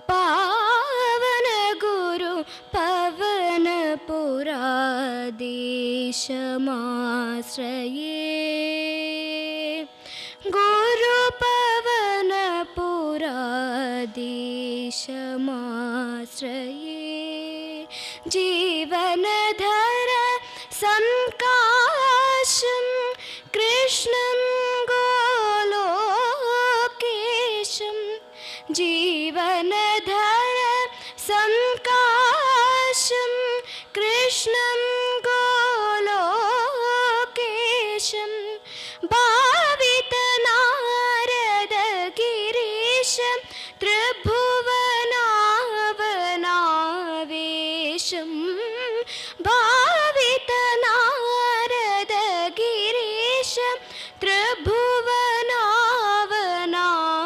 पावन गुरु पवन पुराधीशमाश्रये गुरु पवन पुराधीशमाश्रये जीवनधर संकाशं कृष्णं गोलोकेशं जीवनधर संकाशं कृष्णं गोलोकेशं भावितनारदगिरीशं त्रिभुवनावनावेशं भावितनारदगिरीशं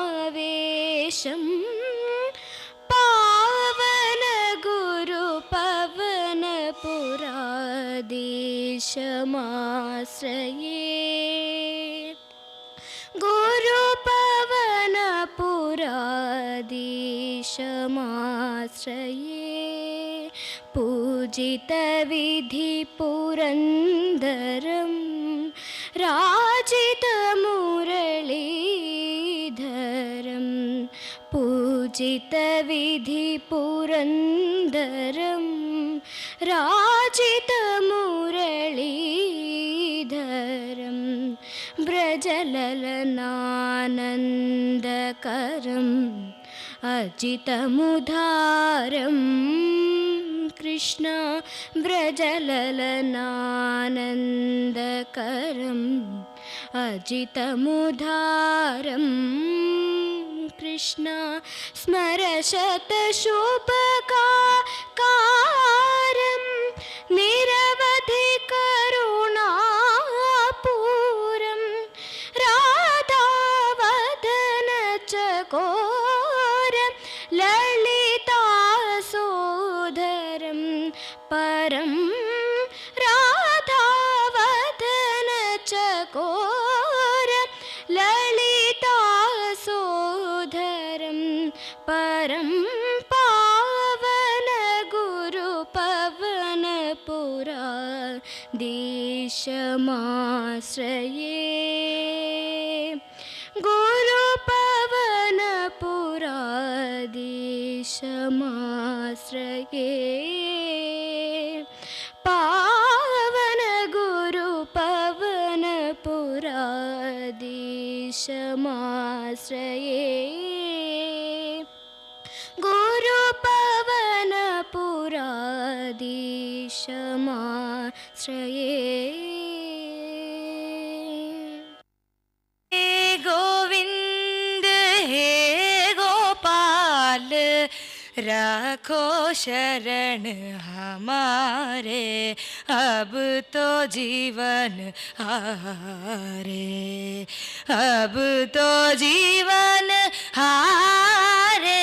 त्रिभुवनावनावेशं पावन गुरु पवन पुराधीशमाश्रये गुरु पवन पुराधीशमाश्रये पूजित विधि पुरंदरं राजित मुरलीधरं पूजित विधि पुरंदरं राजित मुरलीधरं व्रजललनानन्दकरम् अजितमुदारं कृष्ण व्रजललनानन्दकरम् अजितमुदारं कृष्ण स्मरशतशुभकारं निरवधि करुणापूरं राधावदन चकोरं ललितासोदरं परं राधावदन चकोरं ललितासोदरं परं पावन गुरु पवन पुराधीशमाश्रये गुरु पवन पुराधीशमाश्रये पावन गुरु पवन पुराधीशमाश्रये गुरु पवन पुराधीशमाश्रये हे गोविंद हे गोपाल रखो शरण हमारे अब तो जीवन हारे अब तो जीवन हारे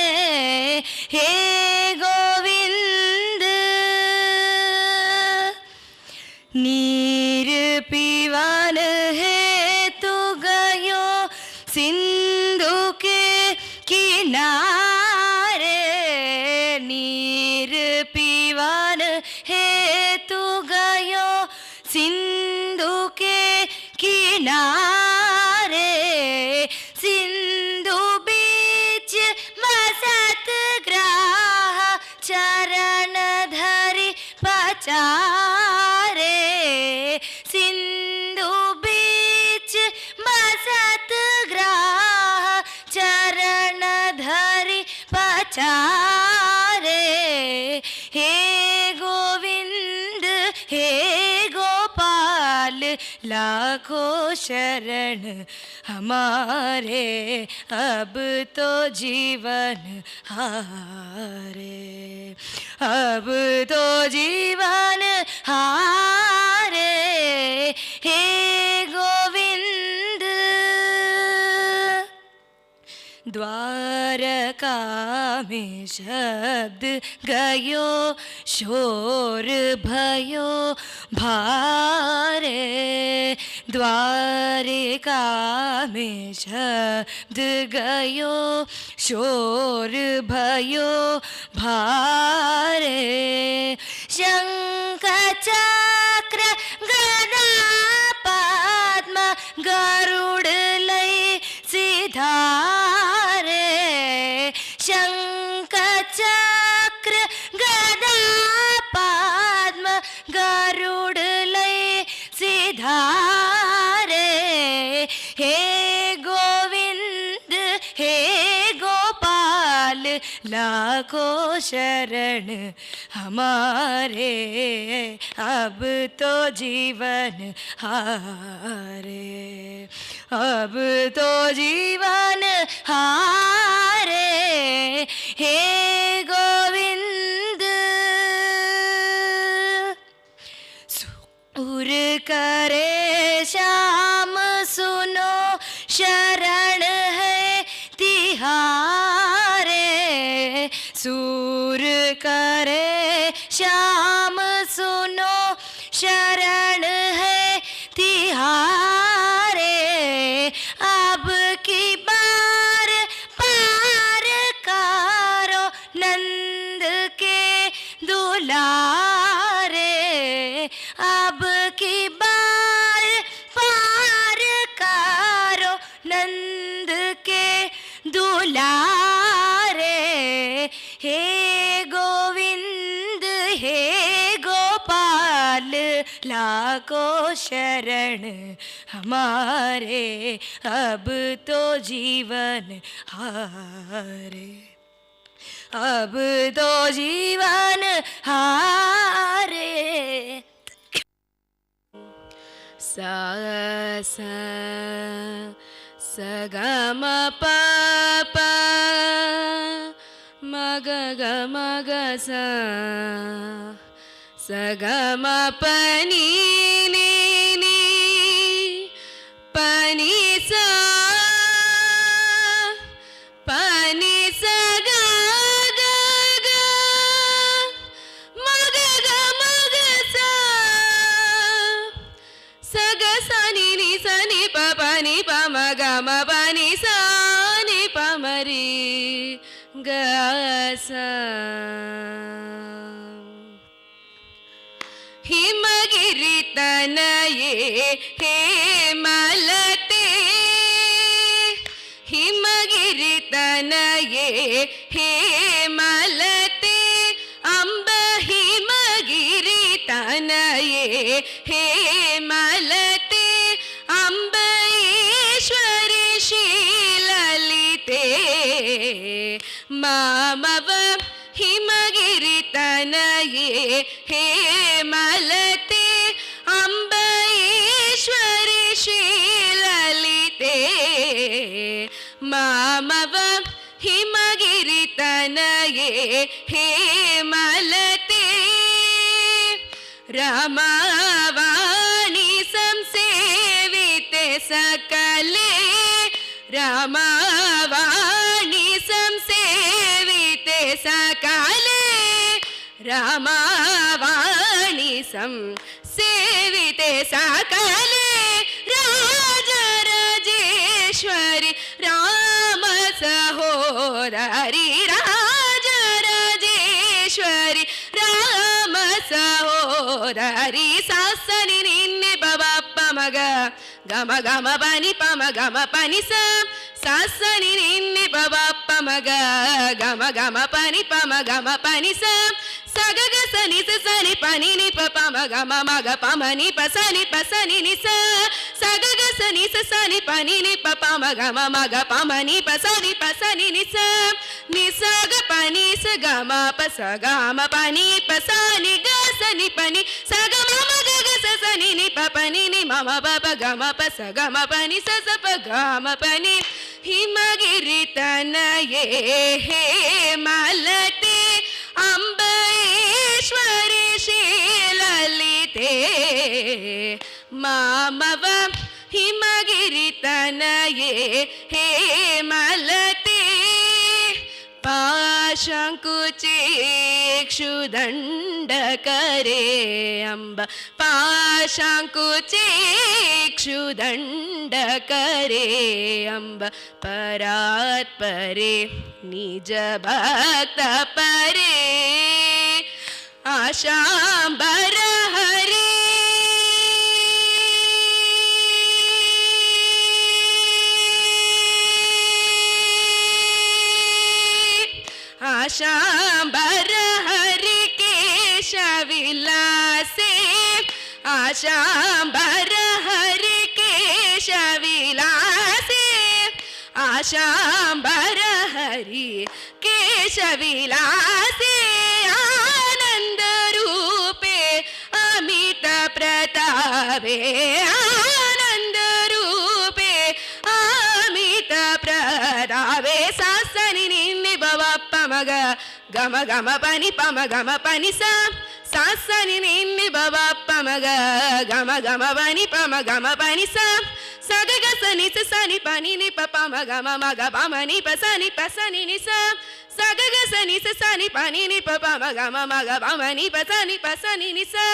हे गोविंद नीर पीवन हेतु गयो सिंधु के किनारे नीर पीवन हेतु गयो सिंधु के किनारे सिंधु बीच मसत ग्राह चरण धरि पचारे सिंधु बीच मसत ग्राह चरण धरि पचारे हे गोविंद हे गोपाल लाखों शरण हमारे अब तो जीवन हारे अब तो जीवन हारे हे गोविंद द्वारका में शब्द गयो शोर भयो भारे द्वारिका में शब्द गयो, शोर भयो भारे, शंख चक्र गदा पद्म गरुड़ लई सिधारे, शंख चक्र गदा पद्म गरुड़ लई सिधारे, हे गोविंद हे गोपाल लाखों शरण हमारे, अब तो जीवन हारे, अब तो जीवन हारे, हे गोविंद। सूर करे श्याम सुनो, शरण है तिहारे, सूर करे श्याम सुनो, शरण है तिहारे, अब की बार पार करो नंद के दुलारे, अब की बार पार करो नंद के दुलारे, हे गोविंद हे गोपाल लाखों शरण हमारे, अब तो जीवन हारे, अब तो जीवन हारे। सा सा स ग म प प म ग ग म ग स स ग म प नि नि नि प नि स प नि स ग ग ग म ग ग म ग स स ग स नि नि स नि प प नि प म ग म प नि स नि प म रि ग स। हिमगिरि तनये हेमलते, हिमगिरि तनये हेमलते, अम्ब हिमगिरि तनये हेमलते, अम्बेश्वरि शीललिते, मामव हिमगिरि तनये हेमलते, अम्बेश्वरि शीललिते, मामव हिमगिरि तनये हेमलते, रमावाणी संसेविते सकले, रमावाणी संसेविते सकले, रमावाणी संसेविते सकले, राजराजेश्वरि राम सहोदरि, राजराजेश्वरि राम सहोदरि, सासनि निन्नि बबप्प मग गम गम पनि पम गम पनि स, सासनि निन्नि बबप्प मग गम गम पनि पम गम पनि स, सग ग स नि स नि पनि नि प पम गम मग पम नि प स नि नि स, सग ग स नि नि पनि नि प पम गम मग पम नि प स नि नि स, नि स ग पनि स ग म प स ग म पनि प स नि ग स नि पनि स ग म म ग ग स स नि नि प पनि नि म म प प ग म प स ग म पनि स स प ग म पनि, हिमगिरि तनये हेमलते, अम्बेश्वरि शीललिते, मामव हिमगिरि तनये हेमलते, पाशाङ्कुचेक्षुदण्ड करे अम्ब, पाशाङ्कुचेक्षुदण्ड पशुदण्डकरे अम्ब परात्परे निज भक्त परे आशाम्बर हरे आशाम्बर हरि केशविलासे आशाम्बर हरि केशविलासे आशाम्बर हरि केशविलासे आनंद रूपे अमित प्रतापे आनंद रूपे अमित प्रतापे सासनि निन्नि बवप्प मग गम गम पनि पम गम पनि सा सासनि निन्नि बवप्प मग गम गम पनि पम गम पनि सा सग ग सनि स सनि पनि नि प पम गम मग पम नि प सनि नि सा सग ग सनि स सनि पनि नि प पम गम मग पम नि प सनि नि सा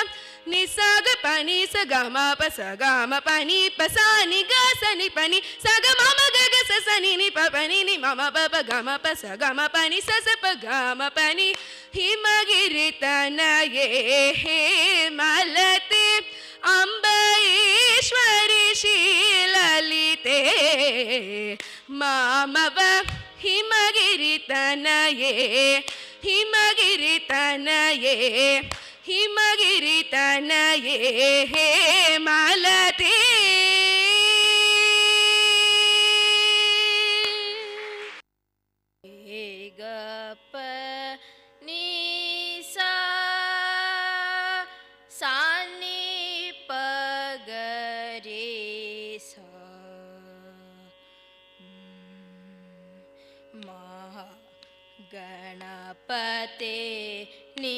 नि सा ग पनि स ग म प स ग म पनि प सा नि ग सनि पनि स ग म म ग ग स सनि नि प पनि नि म म प प ग म प स ग म पनि स स प ग म पनि हिमगिरि तनये हेमलते अम्बेश्वरि शीललिते मामव हिमगिरि तनये हिमगिरि तनये हिमगिरि तनये हेमलते गप नि सा सानि प ग रे सा महा गणपते नि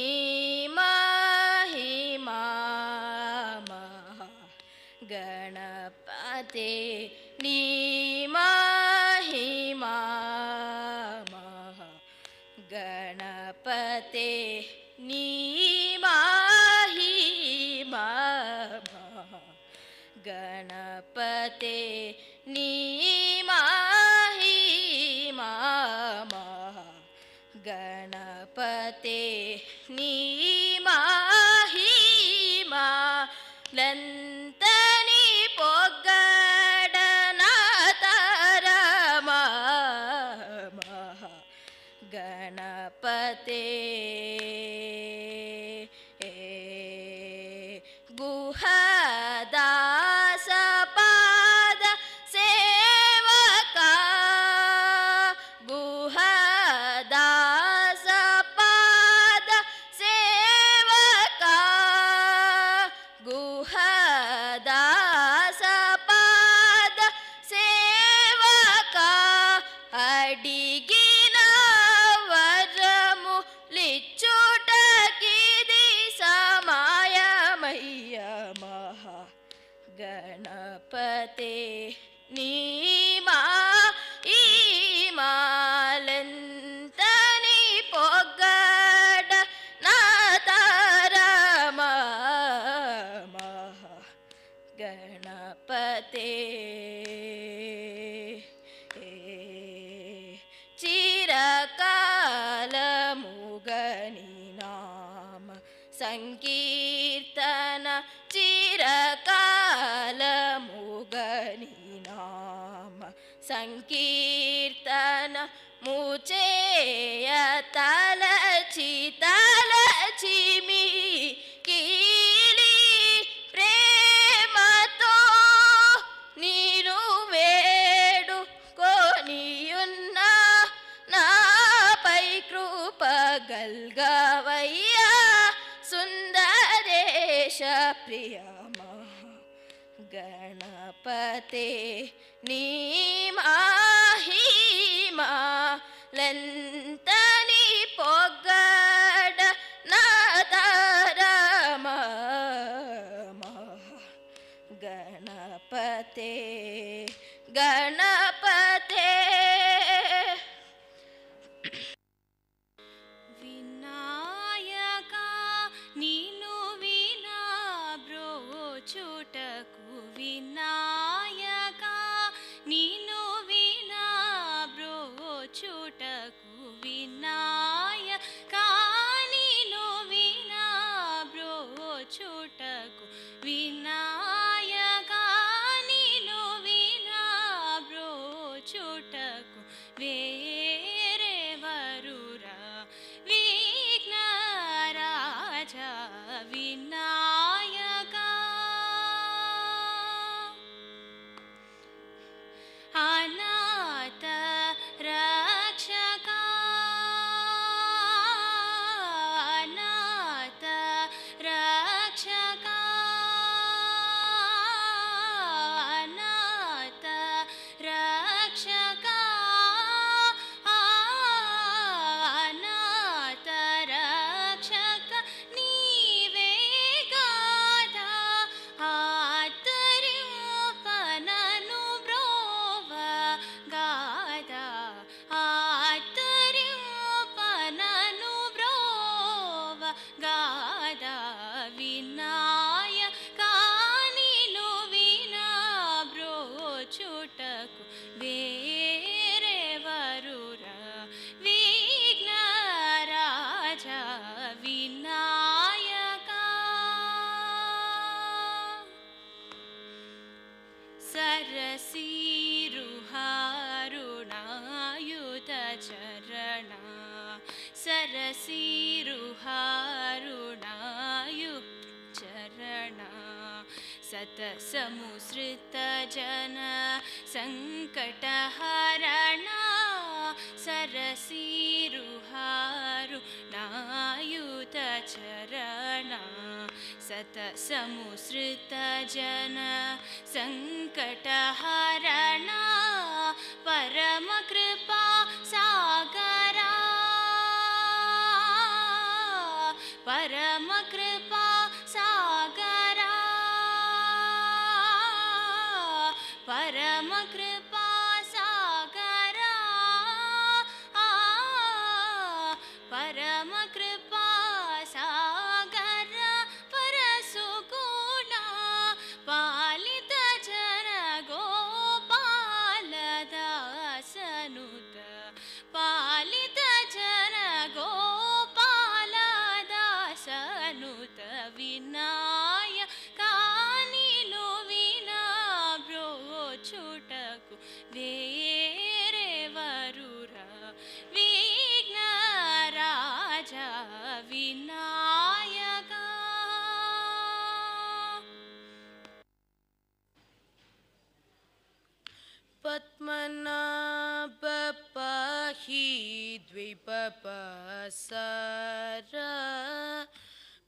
महिमा महा गणपते नि महिमा महा गणपते नि महिमा महा गणपते नि महिमा महा गणपते नि महिमा लंतनि पोगडनातरम महा गणपते गुहदास पाद सेवका गुहदास पाद सेवका गुहदास पाद सेवका अडिगिन वरमु लिच्चुटकिदि समायमय्य महा गणपते नि महिमालंतनि पोगड नातरम महा गणपते चिरकाल मुगनि नाम संकीर्तन चिरकाल मुगनि नाम संकीर्तन मुचेय तलचि तलचिमि कीली प्रेमतो नीनु वेडु कोनियुन्न नापै कृप गल्गवय्या सुंदरेश प्रिय महा गणपते नि महिमा लंतनि पोगड नातरम महा गणपते गणपते विनायका नीनु विना ब्रोच బ్రోచుటకు వినాయక నిను వినా బ్రోచుటకు వినాయక నిను వినా బ్రోచుటకు వినాయక నిను వినా బ్రోచుటకు వేరెవరురా విఘ్నరాజా వినాయక అనాథ రక్షక అనాథ రక్షక అనాథ రక్షక అనాథ రక్షక నీవే గాథ ఆతరింపనను బ్రోవ గాథ ఆతరింపనను బ్రోవ గాథ వినాయక నిను వినా బ్రోచుటకు వేరెవరురా విఘ్నరాజా వినాయక సరసీరుహారుణాయుధ చరణ సరసీరుహారుణాయు చరణ సతసముసృత జన సంకటహరణ సరసీరుహారుణాయుధ చరణ సతసముసృత జన సంకటహరణ పరమ కృపా సాగరా పరమ కృపా సాగరా పరమ కృపా సాగరా పరమ కృపా సాగర పరసుగుణ పాలిత జన గోపాలదాసనుత పాలిత జన గోపాలదాసనుత వినాయక నిను వినా బ్రోచుటకు వేరెవరురా విఘ్నరాజా వినాయక పద్మనాభ పాహి ద్విపపసర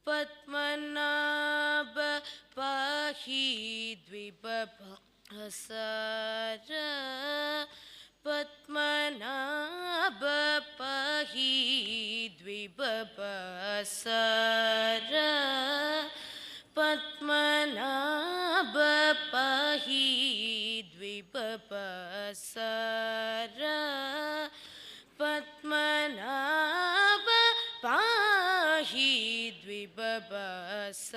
పద్మనాభ పాహి ద్విపపసర పద్మనాభ పాహి ద్విపపసర పద్మనాభ పాహి ద్విపపసర పద్మనాభ పాహి ద్విపపసర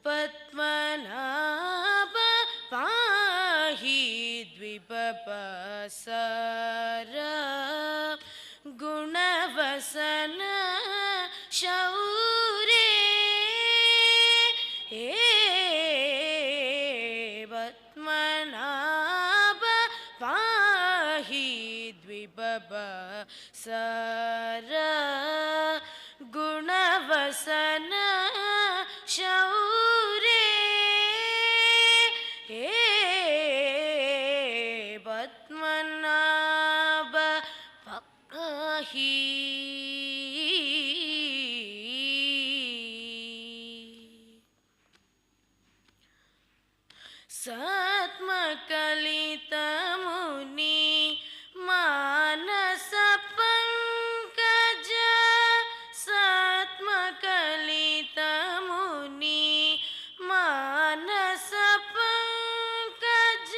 పద్మనాభ పాహి ద్విపపసర గుణవసన శౌరే పద్మనాభ పాహి ద్విపపసర గుణవసన శౌరే పద్మనాభ పాహి సత్మకలితముని మానస పంకజ సత్మకలితముని మానస పంకజ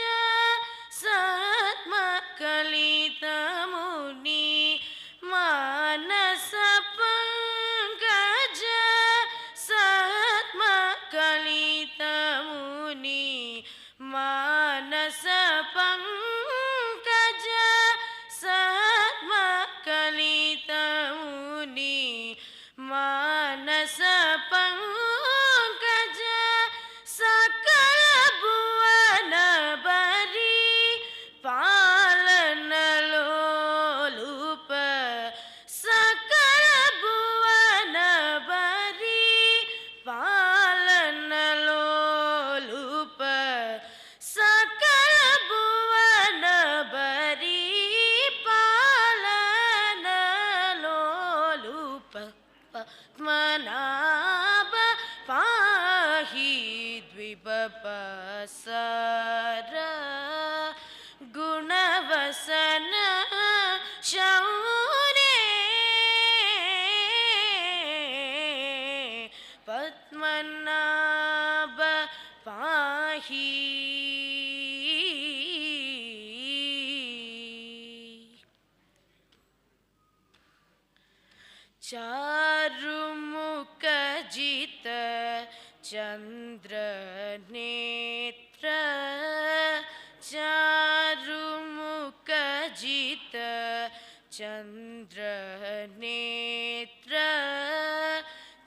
సత్మకలితముని మానస పంకజ సత్మ पसर गुणवसन शौर्ये पद्मनाभ पाहि चारुमुख जित चंद्र नेत्र चारुमुख जित चंद्र नेत्र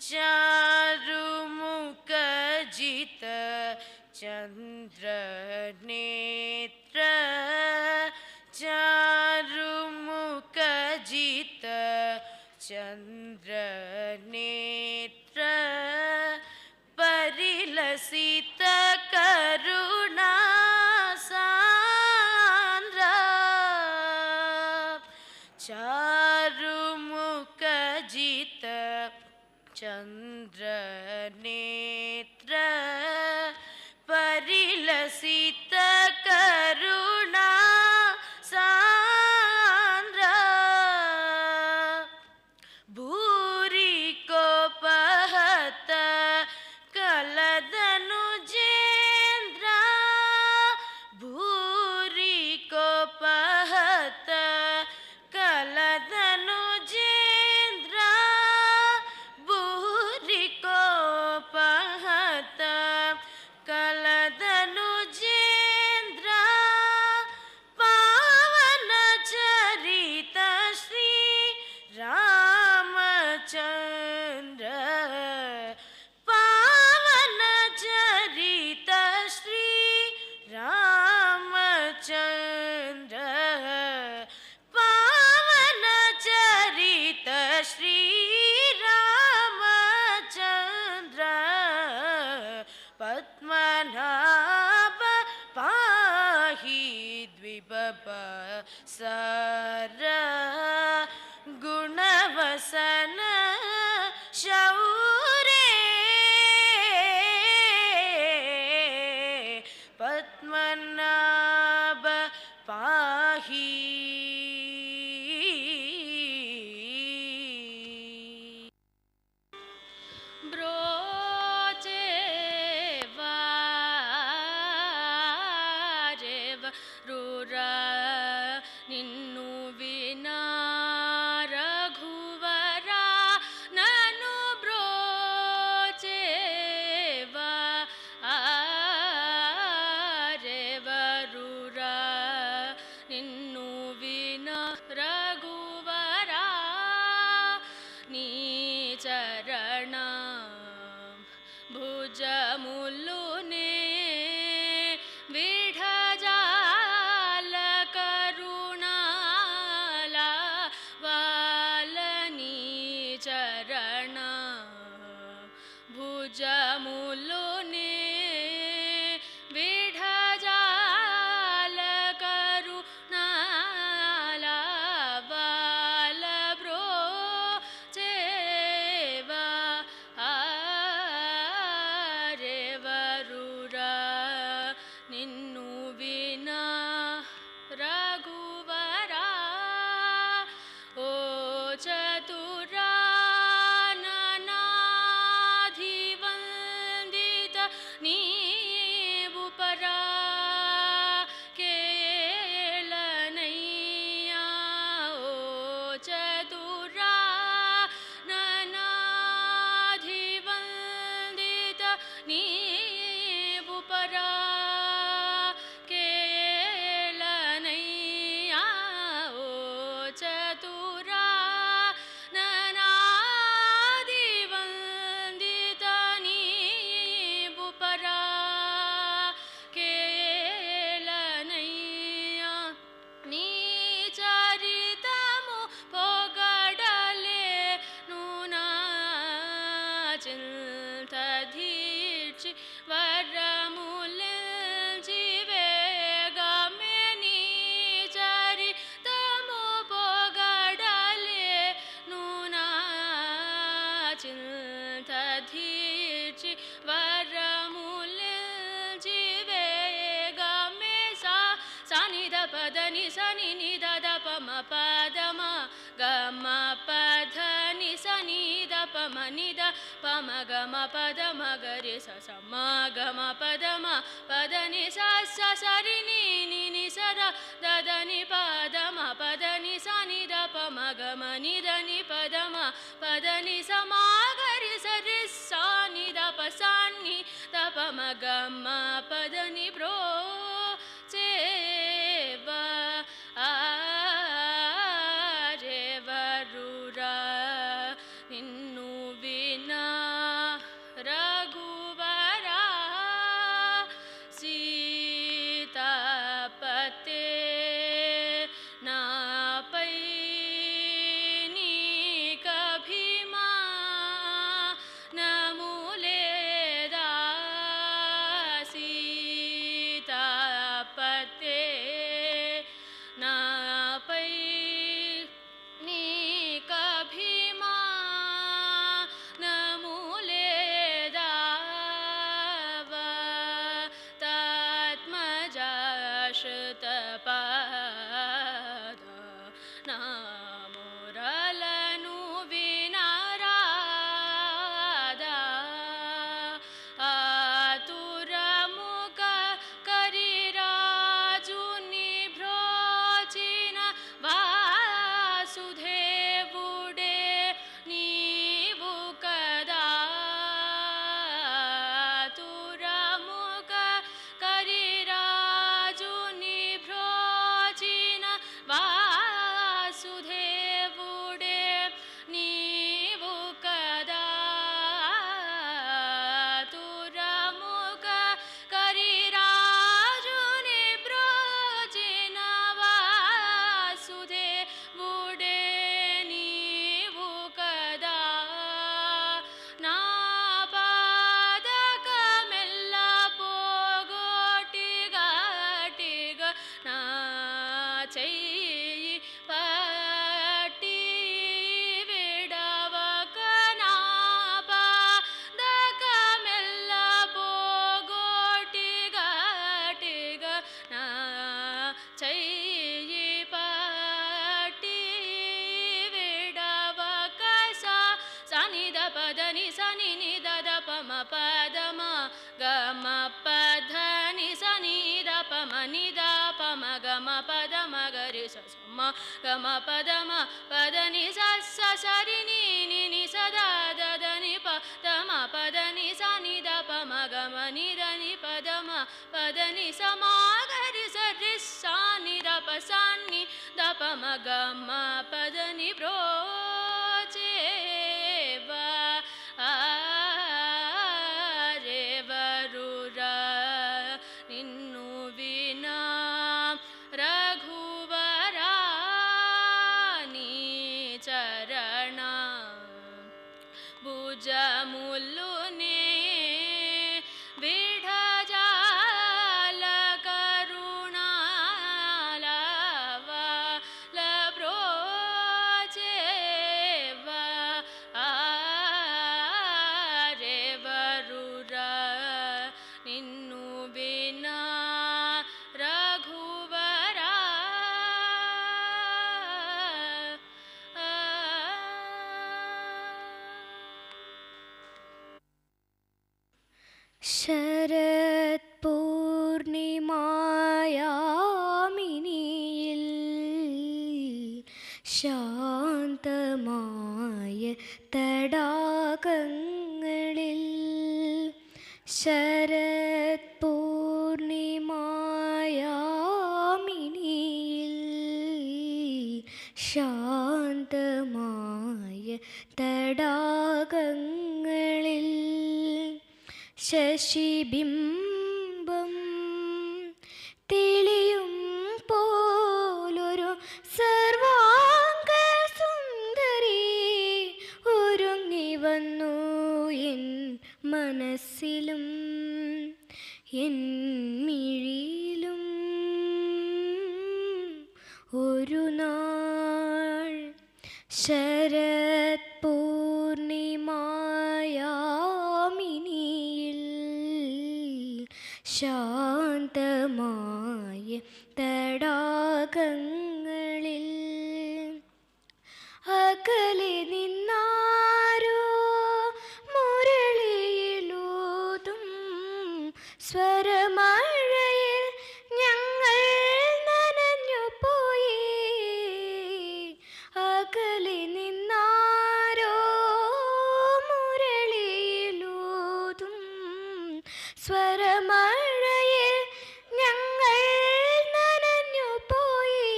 चारुमुख जित चंद्र नेत्र चारुमुख जित चंद्र नेत्र परिलसित करुणा सांद्र चारुमुख जित चंद्र नेत्र परिलसित करुणा सांद्र भूरि को पहत कलदनुजेन्द्र भूरि को पहत कलदनुजेन्द्र भूरि को पहत कलदनुजेन्द्र पावन चरित श्री रामचंद्र पावन चरित श्री रामचंद्र पावन चरित श्री रामचंद्र पद्मनाभ पाहि द्विबसर गुणवसन शौर्ये पद्मनाभ पाहि ನಿನ್ನು ವಿನಾ ರಘುವರ ನನು ಬ್ರೋಚೇವ ಆರೆವರುರ ನಿನ್ನು ವಿನಾ ರಘುವರ ನೀ ಚರಣ ಭುಜ ಮುಲ್ಲುನೆ ವಿಢಜಾಲ ಕರುಣಾಲ ವಾಲನಿ ಚರಣ ಭುಜ ಮುಲ್ಲುನೆ ವಿಢಜಾಲ ಕರುಣಾಲ ವಾಲ ಬ್ರೋ ಚೇವ ಆರೆವರುರ ನಿನ್ನು ವಿನಾ ರಘುವರ ಓ ಚತುರ ನನಾಧಿವಂದಿತ ನೀವು ಪರ ಕೇಳನಯ್ಯ ಓ ಚತುರ ನನಾಧಿವಂದಿತ ನೀವು ಪರ ಕೇಳನಯ್ಯ ಓ ಚತುರ ನನಾದಿವಂದಿತ ನೀವು ಪರ ಕೇಳನಯ್ಯ ನೀ ಚರಿತಮು ಪೊಗಡಲೆ ನೂನಾ ಚಿಂತಧೀರ್ಚಿ ವರಮುಲಿಂಚಿ ವೇಗಮೆ ನೀ Charitamu ಪೊಗಡಲೆ ನೂನಾ ಚಿಂತಧೀರ್ಚಿ ವರಮುಲಿಂಚಿ ni sa ni ni da da pa ma pa da ma ga ma pa dha ni sa ni da pa ma ni da pa ma ga ma pa da ma ga re sa sa ma ga ma pa da ni sa sa sa ri ni ni ni sa da da da ni pa da ni sa ni da pa ma ga ma ni da ni pa da ni sa ma ga re sa ni da pa sa ni da pa ma ga ma pa da ni bro che va a re va ru ra ninnu vina raghuvara sitapate na pai ni kabhima namule da sitapate na pai ni kabhima namule dava tatmajashtapada namuralanu vinarada aturamuka karirajuni bhrojina vasudhevude నీవు కదా తురముక కరిరాజుని భ్రోచిన వాసుదేవుడే నీవు కదా తురముక కరిరాజుని భ్రోచిన వాసుదేవుడే నీవు కదా నా పాదకమెల్ల పోగొట్టిగట్టిగా నా చెయ్యి పట్టి విడవక నా పాదకమెల్ల పోగొట్టిగట్టిగా నా చెయ్యి పట్టి విడవక సా సని ద పద ని సని ని ద ద ప మ పద మ గ మ పద ని సని ద ప మ ని ద ప మ గ మ పద మ గ రి స స మ గ మ పద ని స స స రి ని ని ని స ద ద ద ని ప ద మ పద ని స ని ద ప మ గ మ ని ద ని పద ని స మ గ రి స ని ద ప స ని ద ప మ గ మ పద ని bro che va a re va ru ra ninnu vina raghuvara ni charana భుజములునే విఢజాల కరుణాలవ లబ్రోచేవ ఆరెవరురా నిన్ను వినా రఘువరా ശരത് പൂർണിമായാമിനിയിൽ ശാന്തമായ തടാകങ്ങളിൽ ശരത് പൂർണിമായാമിനിയിൽ ശാന്തമായ തടാകങ്ങളിൽ ശശിബിംബം തെളിയും പോലൊരു സർവാംഗ സുന്ദരി ഒരുങ്ങി വന്നു എൻ മനസ്സിലും എൻ മിഴിയിലും ഒരു നാൾ ശരത് പൂർണിമായാമിനിയിൽ ശാന്തമായ തടാകങ്ങളിൽ അകലെ നിന്നാരോ മുരളിയിലൂതും സ്വരമഴയിൽ ഞങ്ങൾ നനഞ്ഞുപോയി. അകലെ നിന്നാരോ മുരളിയിലൂതും സ്വരമഴയിൽ ഞങ്ങൾ നനഞ്ഞുപോയി.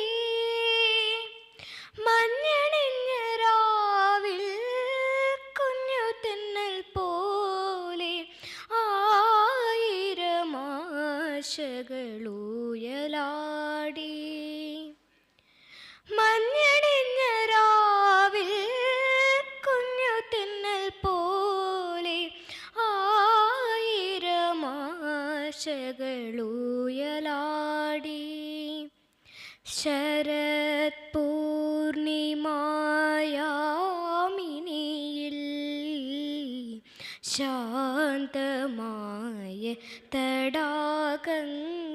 മഞ്ഞണിഞ്ഞ രാവിൽ കുഞ്ഞു തെന്നൽ പോലെ ആയിരം ആശകളുയലാടി. മഞ്ഞണിഞ്ഞ രാവിൽ കുഞ്ഞു തെന്നൽ പോലെ ആയിരം ആശകളുയലാടി. ശരത് പൂർണിമായാമിനിയിൽ ശാന്തമായ തടാകങ്ങൾ